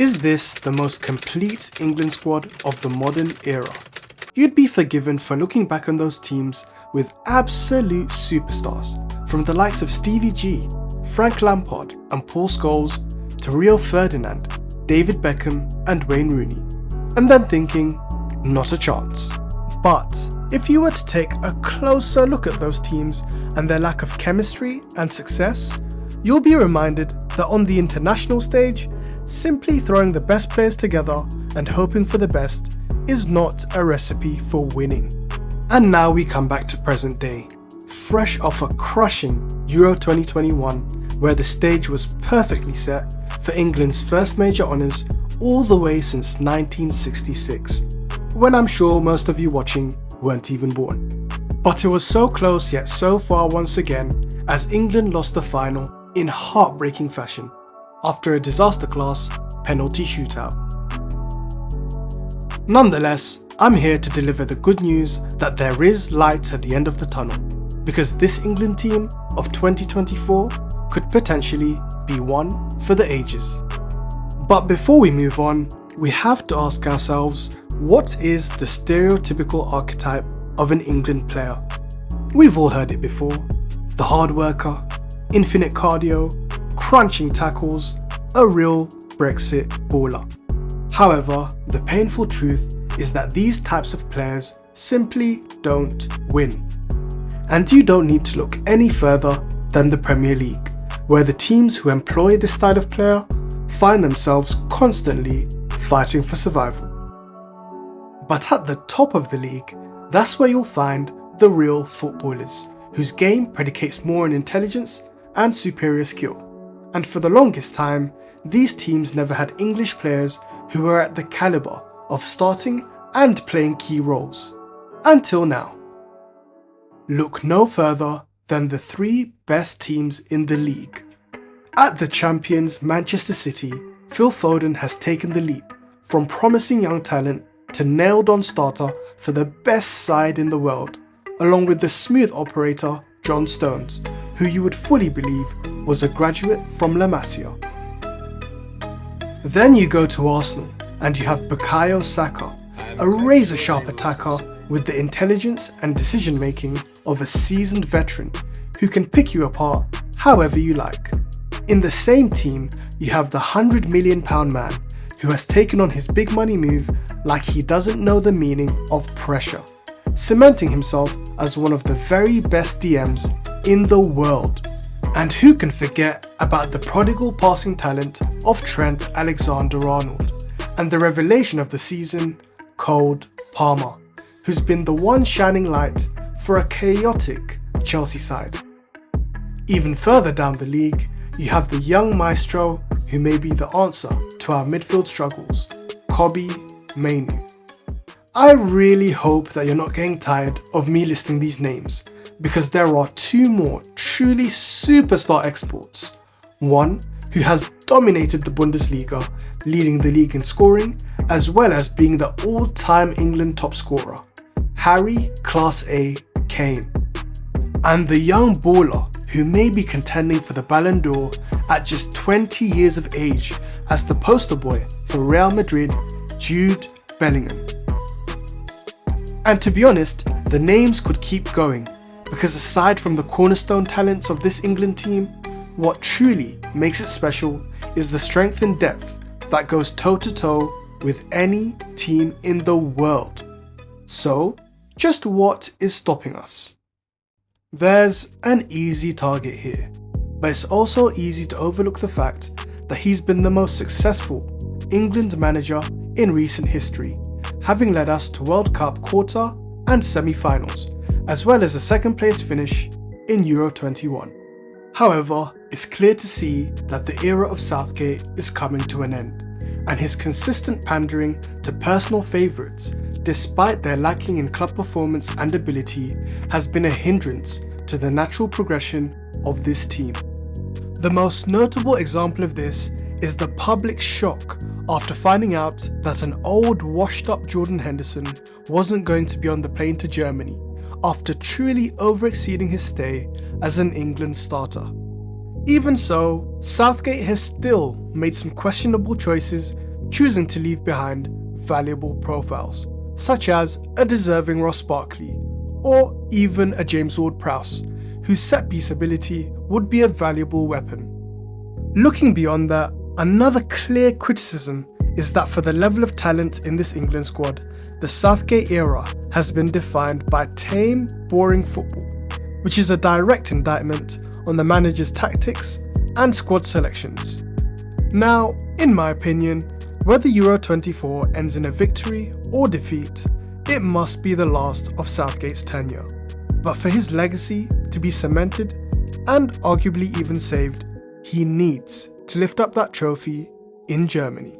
Is this the most complete England squad of the modern era? You'd be forgiven for looking back on those teams with absolute superstars, from the likes of Stevie G, Frank Lampard and Paul Scholes to Rio Ferdinand, David Beckham and Wayne Rooney, and then thinking, not a chance. But if you were to take a closer look at those teams and their lack of chemistry and success, you'll be reminded that on the international stage, simply throwing the best players together and hoping for the best is not a recipe for winning. And now we come back to present day, fresh off a crushing Euro 2021, where the stage was perfectly set for England's first major honours all the way since 1966, when I'm sure most of you watching weren't even born. But it was so close yet so far once again, as England lost the final in heartbreaking fashion after a disaster class penalty shootout. Nonetheless, I'm here to deliver the good news that there is light at the end of the tunnel, because this England team of 2024 could potentially be one for the ages. But before we move on, we have to ask ourselves, what is the stereotypical archetype of an England player? We've all heard it before: the hard worker, infinite cardio, crunching tackles, a real Brexit baller. However, the painful truth is that these types of players simply don't win. And you don't need to look any further than the Premier League, where the teams who employ this style of player find themselves constantly fighting for survival. But at the top of the league, that's where you'll find the real footballers, whose game predicates more on intelligence and superior skill. And for the longest time, these teams never had English players who were at the calibre of starting and playing key roles. Until now. Look no further than the three best teams in the league. At the champions Manchester City, Phil Foden has taken the leap from promising young talent to nailed-on starter for the best side in the world, along with the smooth operator John Stones, who you would fully believe was a graduate from La Masia. Then you go to Arsenal and you have Bukayo Saka, a razor-sharp attacker with the intelligence and decision-making of a seasoned veteran who can pick you apart however you like. In the same team, you have the £100 million man who has taken on his big money move like he doesn't know the meaning of pressure, cementing himself as one of the very best DMs in the world. And who can forget about the prodigal passing talent of Trent Alexander-Arnold and the revelation of the season, Cole Palmer, who's been the one shining light for a chaotic Chelsea side. Even further down the league, you have the young maestro who may be the answer to our midfield struggles, Kobbie Mainoo. I really hope that you're not getting tired of me listing these names, because there are two more truly superstar exports. One who has dominated the Bundesliga, leading the league in scoring, as well as being the all-time England top scorer, Harry Class A Kane. And the young baller who may be contending for the Ballon d'Or at just 20 years of age as the poster boy for Real Madrid, Jude Bellingham. And to be honest, the names could keep going, because aside from the cornerstone talents of this England team, what truly makes it special is the strength and depth that goes toe-to-toe with any team in the world. So, just what is stopping us? There's an easy target here, but it's also easy to overlook the fact that he's been the most successful England manager in recent history, having led us to World Cup quarter and semi-finals, as well as a second place finish in Euro 21. However, it's clear to see that the era of Southgate is coming to an end, and his consistent pandering to personal favourites, despite their lacking in club performance and ability, has been a hindrance to the natural progression of this team. The most notable example of this is the public shock after finding out that an old washed-up Jordan Henderson wasn't going to be on the plane to Germany after truly over-exceeding his stay as an England starter. Even so, Southgate has still made some questionable choices choosing to leave behind valuable profiles, such as a deserving Ross Barkley or even a James Ward-Prowse, whose set-piece ability would be a valuable weapon. Looking beyond that, another clear criticism is that for the level of talent in this England squad, the Southgate era has been defined by tame, boring football, which is a direct indictment on the manager's tactics and squad selections. Now, in my opinion, whether Euro 24 ends in a victory or defeat, it must be the last of Southgate's tenure. But for his legacy to be cemented and arguably even saved, he needs to lift up that trophy in Germany.